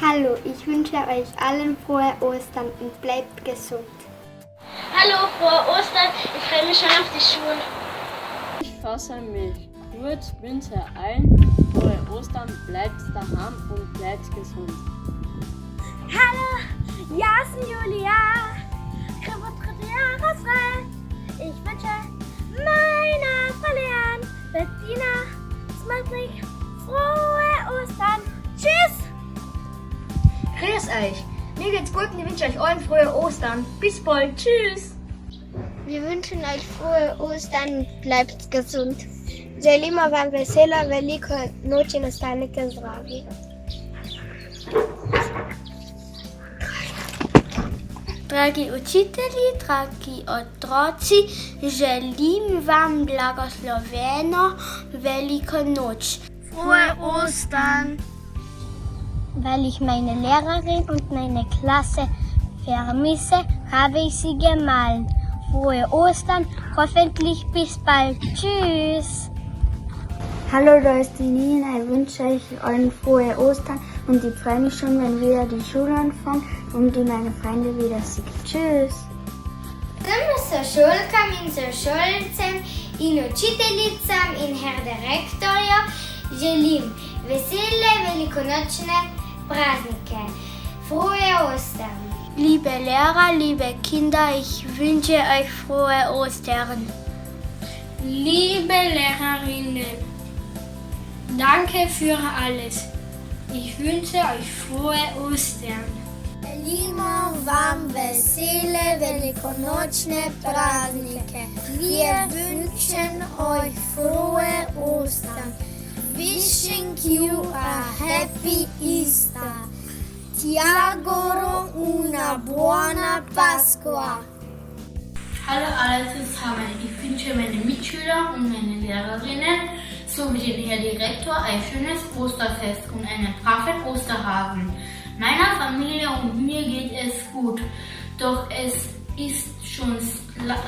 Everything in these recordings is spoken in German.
Hallo, ich wünsche euch allen frohe Ostern und bleibt gesund. Hallo, frohe Ostern, ich freue mich schon auf die Schule. Ich fasse mich kurz, wünsche allen frohe Ostern, bleibt daheim und bleibt gesund. Hallo, Jasen Julia, dritte Jahresfrei. Ich wünsche meiner Verlehren, Bettina, Smalbrich, frohe Ostern. Tschüss! Grüß euch! Mir geht's gut und ich wünsche euch allen frohe Ostern. Bis bald. Tschüss! Wir wünschen euch frohe Ostern, bleibt gesund. Želimo vam veselo veliko noči nastanite zdravi. Dragi učitelji, dragi otroci, želim vam blagosloveno veliko noč. Frohe Ostern! Weil ich meine Lehrerin und meine Klasse vermisse, habe ich sie gemalt. Frohe Ostern, hoffentlich bis bald. Tschüss! Hallo, da ist die Nina. Ich wünsche euch allen frohe Ostern und ich freue mich schon, wenn wieder die Schule anfängt und ich meine Freunde wieder sehe. Tschüss! Prema sa šolkam in sošolcem in učiteljicam in herr direktorju želim vesele velikonočne praznike. Frohe Ostern! Liebe Lehrer, liebe Kinder, ich wünsche euch frohe Ostern. Liebe Lehrerinnen, danke für alles. Ich wünsche euch frohe Ostern. Želimo vam vesele velikonočne praznike. Wir wünschen euch frohe Ostern. Wishing you a happy Easter. Ti auguro una buona Pasqua. Hallo alle zusammen, ich wünsche meine Mitschüler und meine Lehrerinnen sowie den Herrn Direktor ein schönes Osterfest und einen braven Osterhasen. Meiner Familie und mir geht es gut, doch es ist schon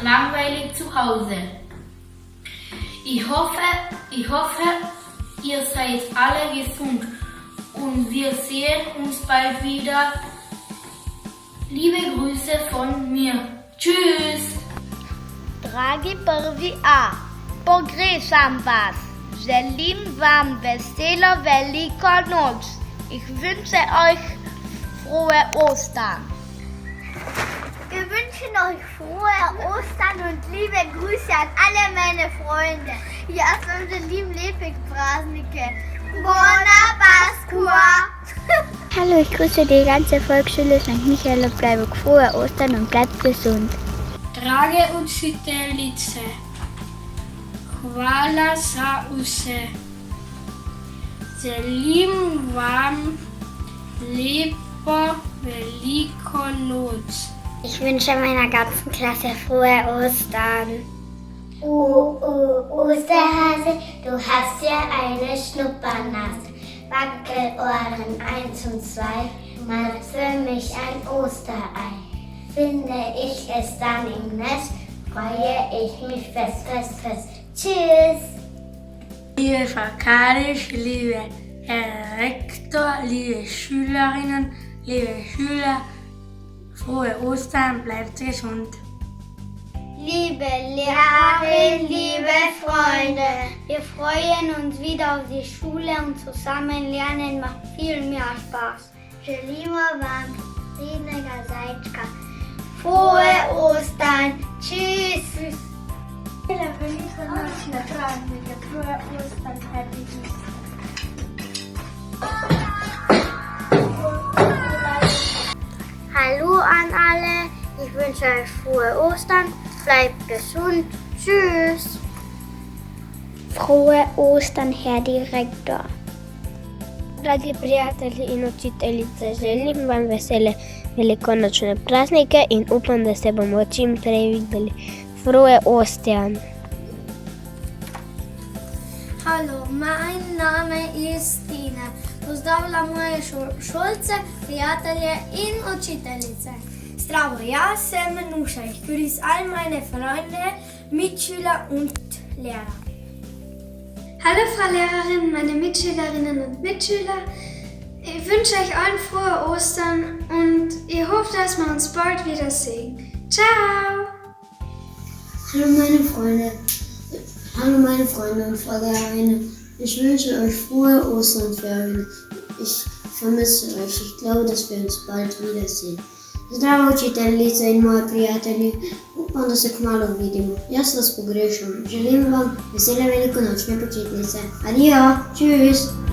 langweilig zu Hause. Ich hoffe, ihr seid alle gesund und wir sehen uns bald wieder. Liebe Grüße von mir. Tschüss! Dragi prvi A, pogrešam vas. Želim vam veselo veliko noč. Ich wünsche euch frohe Ostern. Wir wünschen euch frohe Ostern und liebe Grüße an alle meine Freunde. Ja, unsere lieben Lepig-Praznike. Buona Pasqua! Hallo, ich grüße die ganze Volksschule St. Michael und bleibe frohe Ostern und bleibt gesund. Drage učiteljice, hvala za vse. Želim vam lepo veliko noč. Ich wünsche meiner ganzen Klasse frohe Ostern. Osterhase, du hast ja eine Schnuppernase. Wackelohren 1 und 2, mal für mich ein Osterei. Finde ich es dann im Nest, freue ich mich fest. Tschüss! Liebe Frau Kadisch, liebe Herr Rektor, liebe Schülerinnen, liebe Schüler, frohe Ostern, bleibt gesund. Liebe Lehrerin, liebe Freunde, wir freuen uns wieder auf die Schule und zusammen lernen macht viel mehr Spaß. Želimo vam pridnega zajčka. Frohe Ostern, tschüss! Veliko nočne praznike, frohe Ostern, happy Easter. Hallo an alle, ich wünsche euch frohe Ostern, bleibt gesund, tschüss! Frohe Ostern, Herr Direktor! Dragi prijatelji in učiteljice, želim vam vesele velikonočne praznike in upam, da se bomo čim prej videli. Frohe Ostern! Hallo, mein Name ist Tina. Pozdravljam moje šolce, prijatelje in učiteljice. Zdravo, jaz sem Nuša. Ich grüße all meine Freunde, Mitschüler und Lehrer. Hallo Frau Lehrerin, meine Mitschülerinnen und Mitschüler. Ich wünsche euch allen frohe Ostern und ich hoffe, dass wir uns bald wiedersehen. Ciao! Hallo meine Freunde und Frau Geheine. Ich wünsche euch frohe Osternferien. Ich vermisse euch. Ich glaube, dass wir uns bald wiedersehen. Zdravo učiteljice in moji prijatelji, upam, da se kmalu vidimo. Jaz vas pogrešam. Želim vam vesele velikonočne počitnice. Adijo, tschüss!